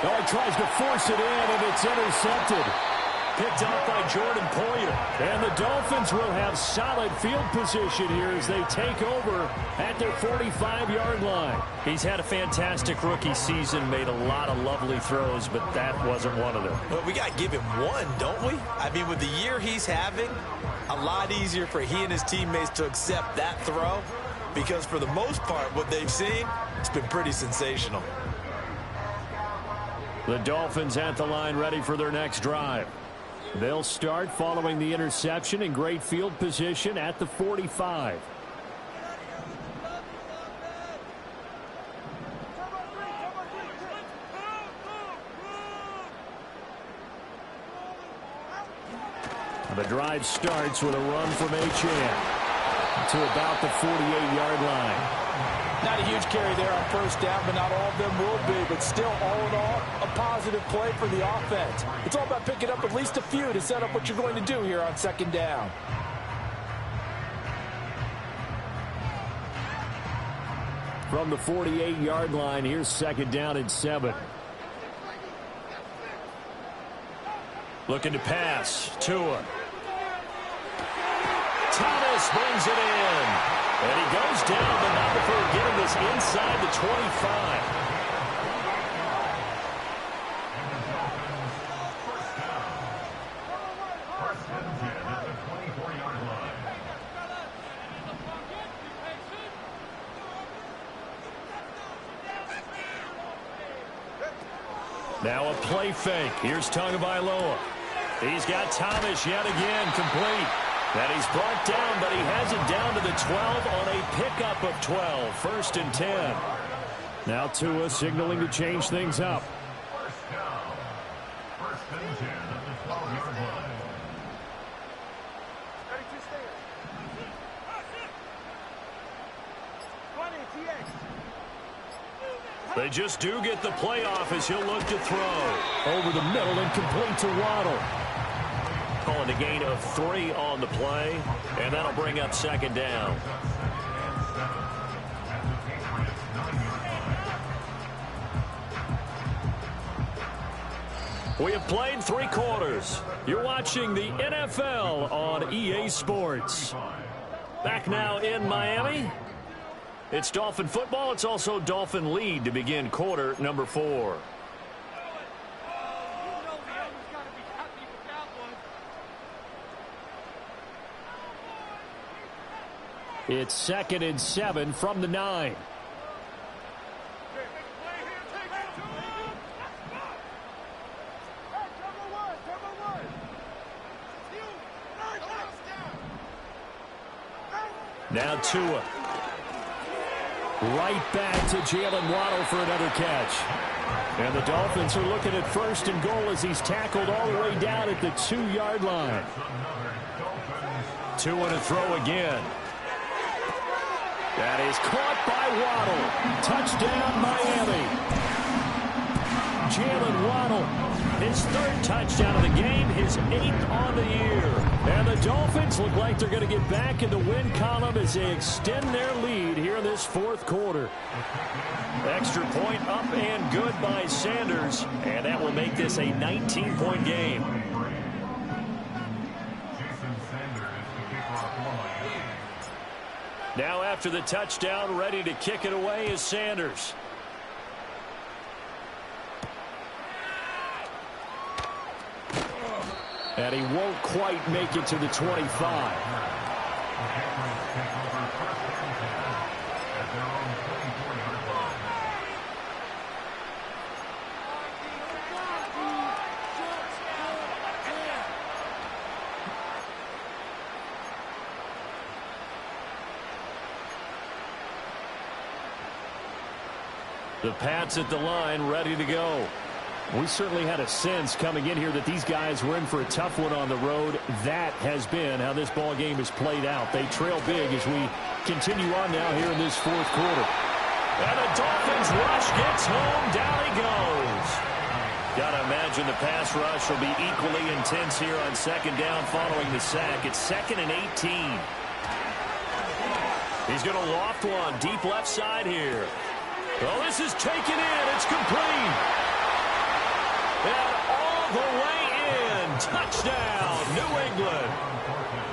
Oh, he tries to force it in, and it's intercepted. Picked off by Jordan Poyer. And the Dolphins will have solid field position here as they take over at their 45-yard line. He's had a fantastic rookie season, made a lot of lovely throws, but that wasn't one of them. Well, we got to give him one, don't we? I mean, with the year he's having, a lot easier for he and his teammates to accept that throw because for the most part, what they've seen, it's been pretty sensational. The Dolphins at the line ready for their next drive. They'll start following the interception in great field position at the 45. The drive starts with a run from Achane to about the 48-yard line. Not a huge carry there on 1st down, but not all of them will be. But still, all in all, a positive play for the offense. It's all about picking up at least a few to set up what you're going to do here on 2nd down. From the 48-yard line, here's 2nd down and 7. Looking to pass. Tua. Thomas brings it in. And he goes down, but not before getting this inside the 25. Now a play fake. Here's Tagovailoa. He's got Thomas yet again complete. And he's brought down, but he has it down to the 12 on a pickup of 12. 1st and 10. Now Tua signaling to change things up. 1st down. 1st and 10 at the 12-yard line. They just do get the playoff as he'll look to throw. Over the middle and complete to Waddle. Calling a gain of 3 on the play, and that'll bring up 2nd down. We have played 3 quarters. You're watching the NFL on EA Sports. Back now in Miami. It's Dolphin football. It's also Dolphin lead to begin quarter number 4. It's 2nd and 7 from the 9. Now Tua. Right back to Jalen Waddle for another catch. And the Dolphins are looking at 1st and goal as he's tackled all the way down at the 2-yard line. Tua to throw again. That is caught by Waddle. Touchdown, Miami. Jalen Waddle, his 3rd touchdown of the game, his 8th on the year. And the Dolphins look like they're going to get back in the win column as they extend their lead here in this 4th quarter. Extra point up and good by Sanders, and that will make this a 19-point game. Now after the touchdown, ready to kick it away is Sanders. And he won't quite make it to the 25. The Pats at the line, ready to go. We certainly had a sense coming in here that these guys were in for a tough one on the road. That has been how this ball game has played out. They trail big as we continue on now here in this 4th quarter. And the Dolphins rush gets home. Down he goes. Got to imagine the pass rush will be equally intense here on 2nd down following the sack. It's 2nd and 18. He's going to loft one deep left side here. Well, this is taken in. It's complete. And all the way in. Touchdown, New England.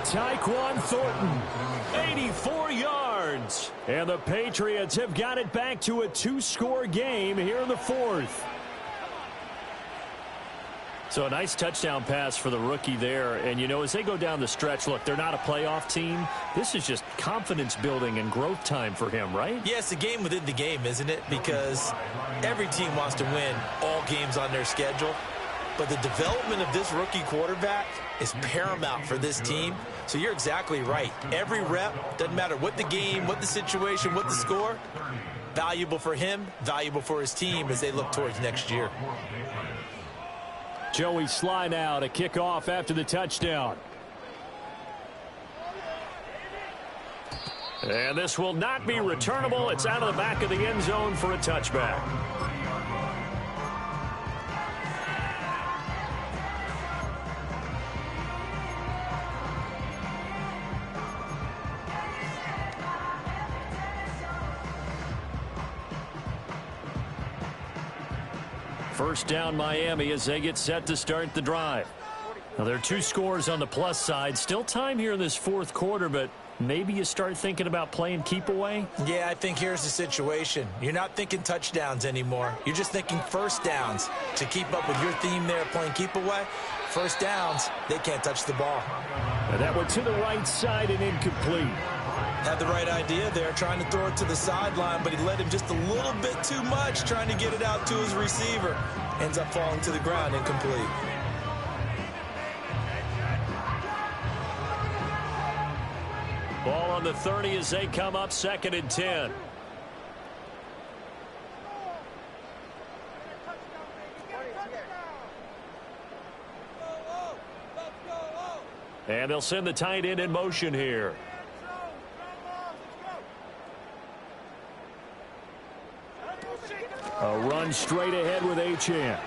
Tyquan Thornton, 84 yards. And the Patriots have got it back to a 2-score game here in the 4th. So a nice touchdown pass for the rookie there. And, you know, as they go down the stretch, look, they're not a playoff team. This is just confidence building and growth time for him, right? Yeah, it's a game within the game, isn't it? Because every team wants to win all games on their schedule. But the development of this rookie quarterback is paramount for this team. So you're exactly right. Every rep, doesn't matter what the game, what the situation, what the score, valuable for him, valuable for his team as they look towards next year. Joey Sly now to kick off after the touchdown. And this will not be returnable. It's out of the back of the end zone for a touchback. First down Miami as they get set to start the drive. Now there are 2 scores on the plus side. Still time here in this 4th quarter, but maybe you start thinking about playing keep away? Yeah, I think here's the situation. You're not thinking touchdowns anymore. You're just thinking first downs. To keep up with your theme there playing keep away, first downs, they can't touch the ball. And that went to the right side and incomplete. Had the right idea there, trying to throw it to the sideline, but he led him just a little bit too much, trying to get it out to his receiver. Ends up falling to the ground, incomplete. Ball on the 30 as they come up 2nd and 10. And they'll send the tight end in motion here. A run straight ahead with Achane.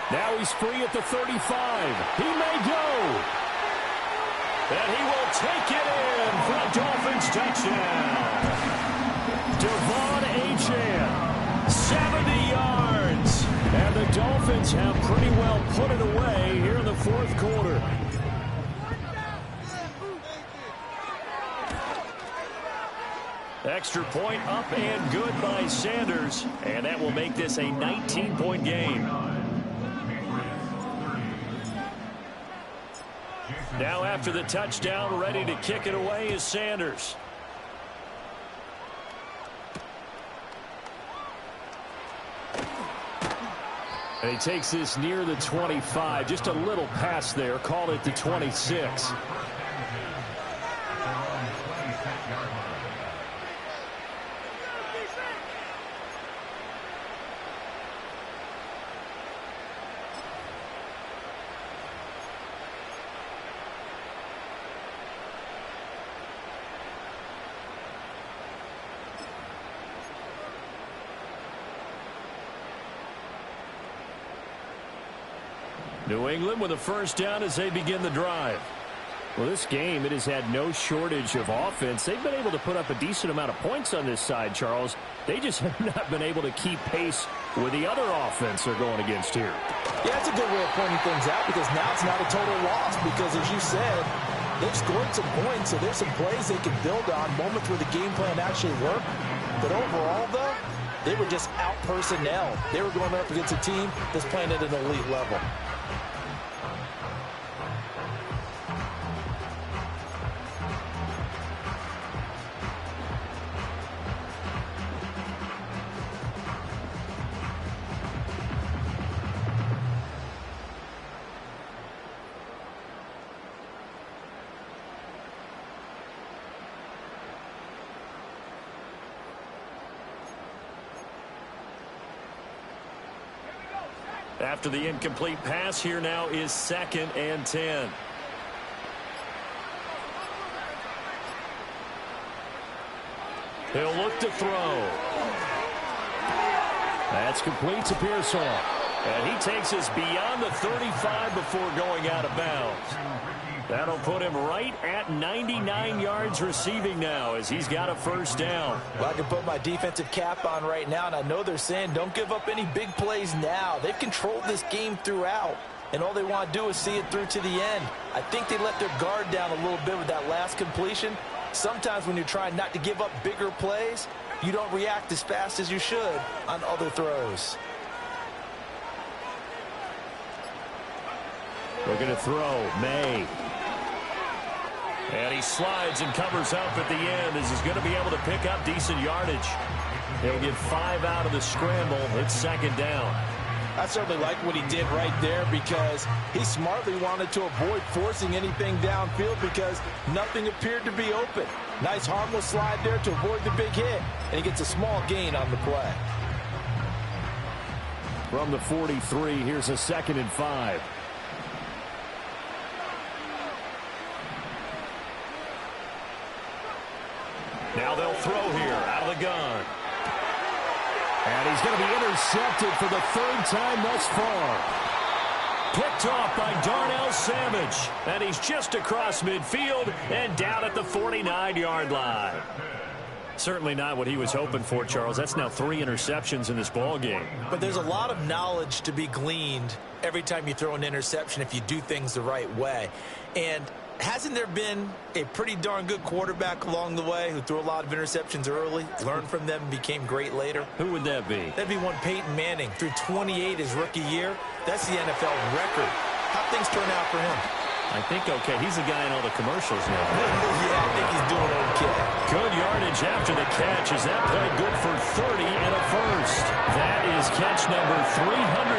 Now he's free at the 35. He may go. And he will take it in for a Dolphins touchdown. Devon Achane, 70 yards. And the Dolphins have pretty well put it away here in the 4th quarter. Extra point up and good by Sanders. And that will make this a 19-point game. Now after the touchdown, ready to kick it away is Sanders. And he takes this near the 25. Just a little pass there. Call it the 26. New England with a first down as they begin the drive. Well, this game, it has had no shortage of offense. They've been able to put up a decent amount of points on this side, Charles. They just have not been able to keep pace with the other offense they're going against here. Yeah, that's a good way of pointing things out, because now it's not a total loss, because as you said, they've scored some points, so there's some plays they can build on, moments where the game plan actually worked. But overall, though, they were just out-personnel. They were going up against a team that's playing at an elite level. After the incomplete pass, here now is 2nd and 10. He'll look to throw. That's complete to Pearsall. And he takes us beyond the 35 before going out of bounds. That'll put him right at 99 yards receiving now as he's got a first down. Well, I can put my defensive cap on right now, and I know they're saying don't give up any big plays now. They've controlled this game throughout, and all they want to do is see it through to the end. I think they let their guard down a little bit with that last completion. Sometimes when you're trying not to give up bigger plays, you don't react as fast as you should on other throws. Looking to throw, May. And he slides and covers up at the end as he's going to be able to pick up decent yardage. He'll get 5 out of the scramble. It's 2nd down. I certainly like what he did right there, because he smartly wanted to avoid forcing anything downfield because nothing appeared to be open. Nice harmless slide there to avoid the big hit, and he gets a small gain on the play. From the 43, here's a 2nd and 5. Now they'll throw here out of the gun. And he's going to be intercepted for the 3rd time thus far. Picked off by Darnell Savage. And he's just across midfield and down at the 49-yard line. Certainly not what he was hoping for, Charles. That's now 3 interceptions in this ball game. But there's a lot of knowledge to be gleaned every time you throw an interception if you do things the right way. And hasn't there been a pretty darn good quarterback along the way who threw a lot of interceptions early, learned from them, and became great later? Who would that be? That'd be one Peyton Manning. Threw 28 his rookie year. That's the NFL record. How'd things turn out for him? I think okay. He's the guy in all the commercials now. Yeah, I think he's doing okay. Good yardage after the catch. Is that play good for 30 and a first? That is catch number 300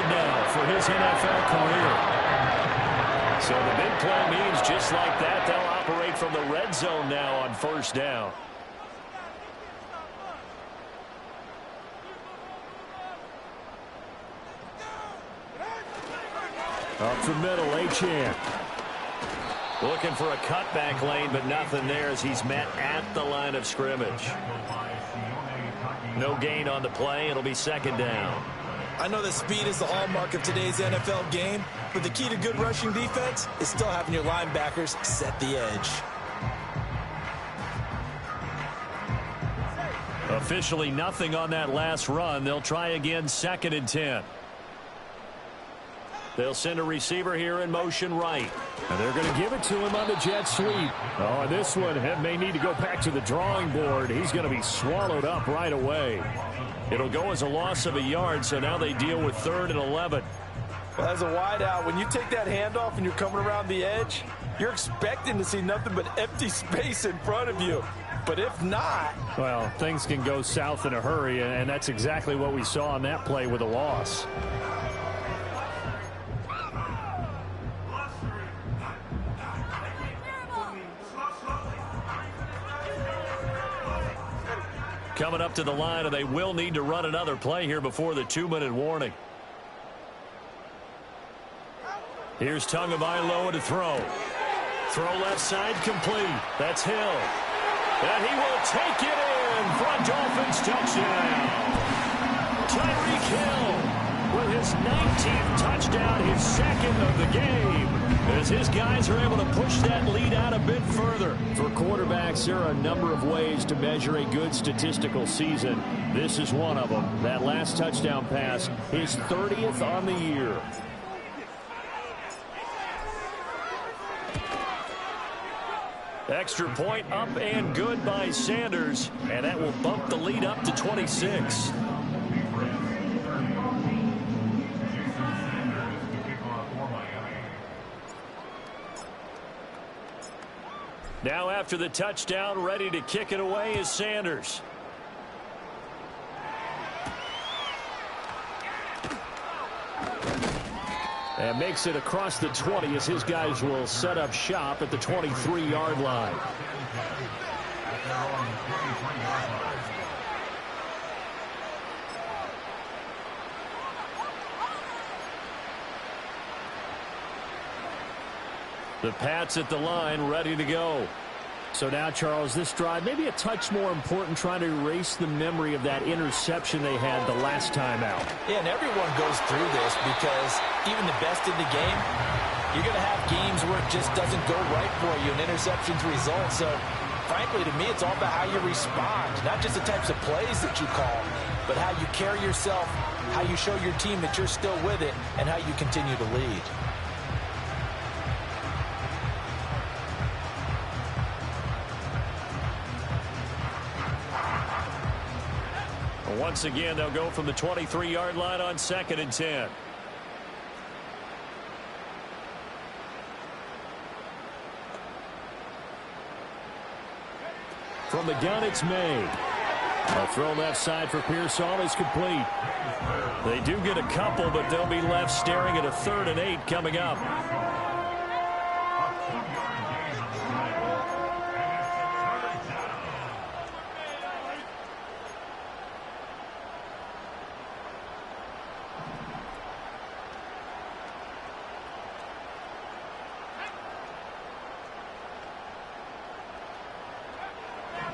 now for his NFL career. So the big play means just like that, they'll operate from the red zone now on first down. Up the middle, Achane. Looking for a cutback lane, but nothing there as he's met at the line of scrimmage. No gain on the play. It'll be 2nd down. I know that speed is the hallmark of today's NFL game, but the key to good rushing defense is still having your linebackers set the edge. Officially nothing on that last run. They'll try again, 2nd and 10. They'll send a receiver here in motion right. And they're going to give it to him on the jet sweep. Oh, and this one may need to go back to the drawing board. He's going to be swallowed up right away. It'll go as a loss of a yard, so now they deal with 3rd and 11. Well, as a wideout, when you take that handoff and you're coming around the edge, you're expecting to see nothing but empty space in front of you. But if not... Well, things can go south in a hurry, and that's exactly what we saw on that play with a loss. Coming up to the line, and they will need to run another play here before the 2-minute warning. Here's Tagovailoa to throw. Throw left side complete. That's Hill. And he will take it in for a Dolphins touchdown. Tyreek Hill with his 19th touchdown, his 2nd of the game, as his guys are able to push that lead out a bit further. For quarterbacks, there are a number of ways to measure a good statistical season. This is one of them. That last touchdown pass, his 30th on the year. Extra point up and good by Sanders, and that will bump the lead up to 26. Now after the touchdown, ready to kick it away is Sanders. And makes it across the 20 as his guys will set up shop at the 23-yard line. The Pats at the line, ready to go. So now, Charles, this drive maybe a touch more important, trying to erase the memory of that interception they had the last time out. Yeah, and everyone goes through this because even the best in the game, you're going to have games where it just doesn't go right for you, and interceptions result. So, frankly, to me, it's all about how you respond, not just the types of plays that you call, but how you carry yourself, how you show your team that you're still with it, and how you continue to lead. Once again, they'll go from the 23-yard line on 2nd and 10. From the gun, it's made. A throw left side for Pearsall is complete. They do get a couple, but they'll be left staring at a 3rd and 8 coming up.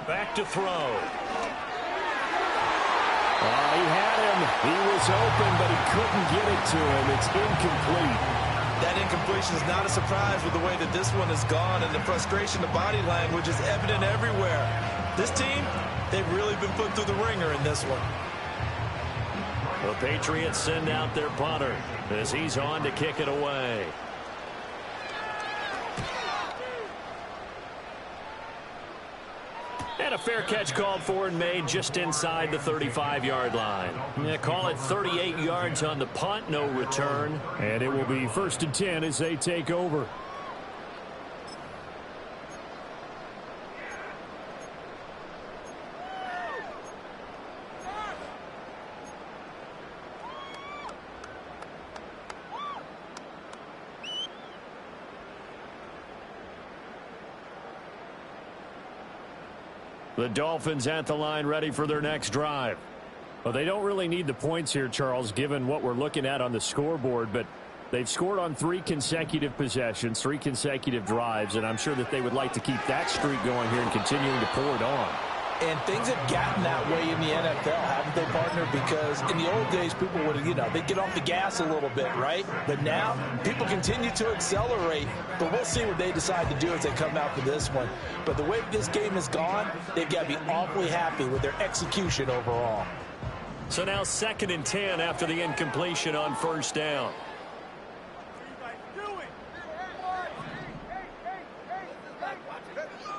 Back to throw. He had him. He was open, but he couldn't get it to him. It's incomplete. That incompletion is not a surprise with the way that this one has gone, and the frustration, the body language is evident everywhere. This team, they've really been put through the ringer in this one. The Patriots send out their punter as he's on to kick it away. And a fair catch called for and made just inside the 35-yard line. Yeah, call it 38 yards on the punt, no return. And it will be 1st and 10 as they take over. The Dolphins at the line ready for their next drive. Well, they don't really need the points here, Charles, given what we're looking at on the scoreboard, but they've scored on 3 consecutive possessions, 3 consecutive drives, and I'm sure that they would like to keep that streak going here and continuing to pour it on. And things have gotten that way in the NFL, haven't they, partner? Because in the old days, people would, they'd get off the gas a little bit, right? But now, people continue to accelerate. But we'll see what they decide to do as they come out for this one. But the way this game has gone, they've got to be awfully happy with their execution overall. So now 2nd and 10 after the incompletion on 1st down.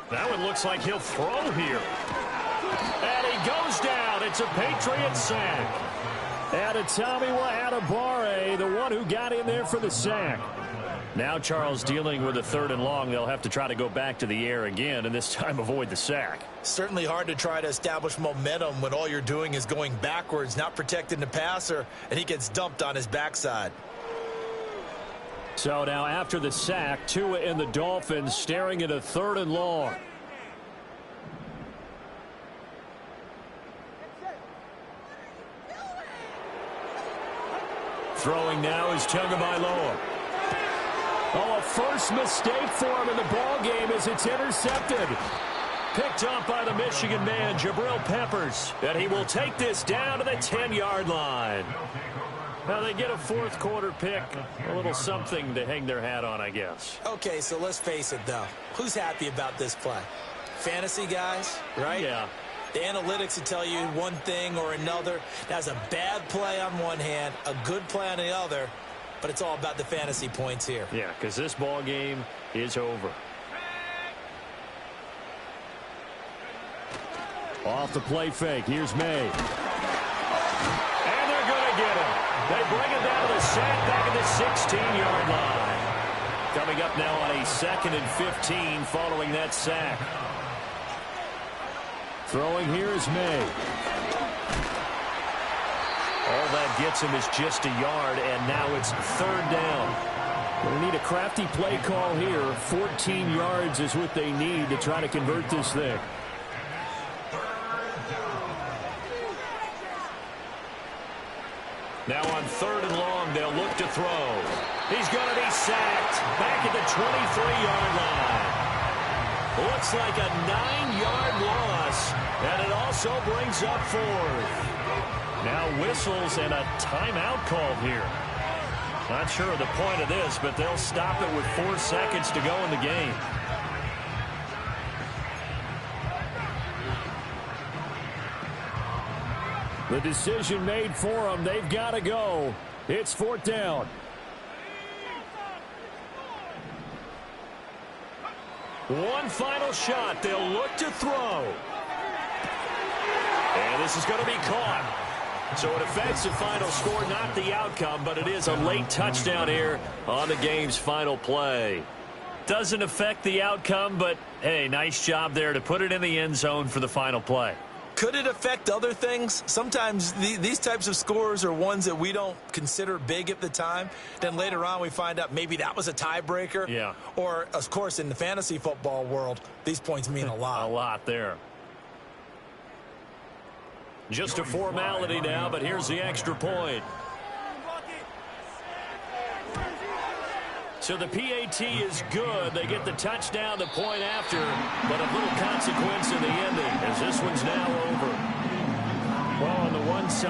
That one looks like he'll throw here. And he goes down. It's a Patriot sack. And Tommy Adebawore, the one who got in there for the sack. Now Charles dealing with a 3rd and long. They'll have to try to go back to the air again, and this time avoid the sack. Certainly hard to try to establish momentum when all you're doing is going backwards, not protecting the passer, and he gets dumped on his backside. So now after the sack, Tua and the Dolphins staring at a 3rd and long. Throwing now is Tagovailoa. Oh, a first mistake for him in the ball game as it's intercepted. Picked up by the Michigan man, Jabril Peppers. And he will take this down to the 10-yard line. Now they get a 4th quarter pick. A little something to hang their hat on, I guess. Okay, so let's face it, though. Who's happy about this play? Fantasy guys, right? Yeah. The analytics will tell you one thing or another. That's a bad play on one hand, a good play on the other, but it's all about the fantasy points here. Yeah, because this ball game is over. Off the play fake. Here's May. And they're going to get him. They bring him down to the sack back at the 16-yard line. Coming up now on a 2nd and 15 following that sack. Throwing here is May. All that gets him is just a yard, and now it's 3rd down. They need a crafty play call here. 14 yards is what they need to try to convert this thing. Now on 3rd and long, they'll look to throw. He's going to be sacked back at the 23-yard line. Looks like a 9-yard loss, and it also brings up 4th. Now whistles and a timeout called here. Not sure of the point of this, but they'll stop it with 4 seconds to go in the game. The decision made for them. They've got to go. It's 4th down. One final shot. They'll look to throw. And this is going to be caught. So it affects the final score, not the outcome, but it is a late touchdown here on the game's final play. Doesn't affect the outcome, but, hey, nice job there to put it in the end zone for the final play. Could it affect other things? Sometimes these types of scores are ones that we don't consider big at the time. Then later on we find out maybe that was a tiebreaker. Yeah. Or, of course, in the fantasy football world, these points mean a lot. A lot there. Just a formality now, but here's the extra point. So the PAT is good. They get the touchdown, the point after, but a little consequence in the ending as this one's now over. Well, on the one side.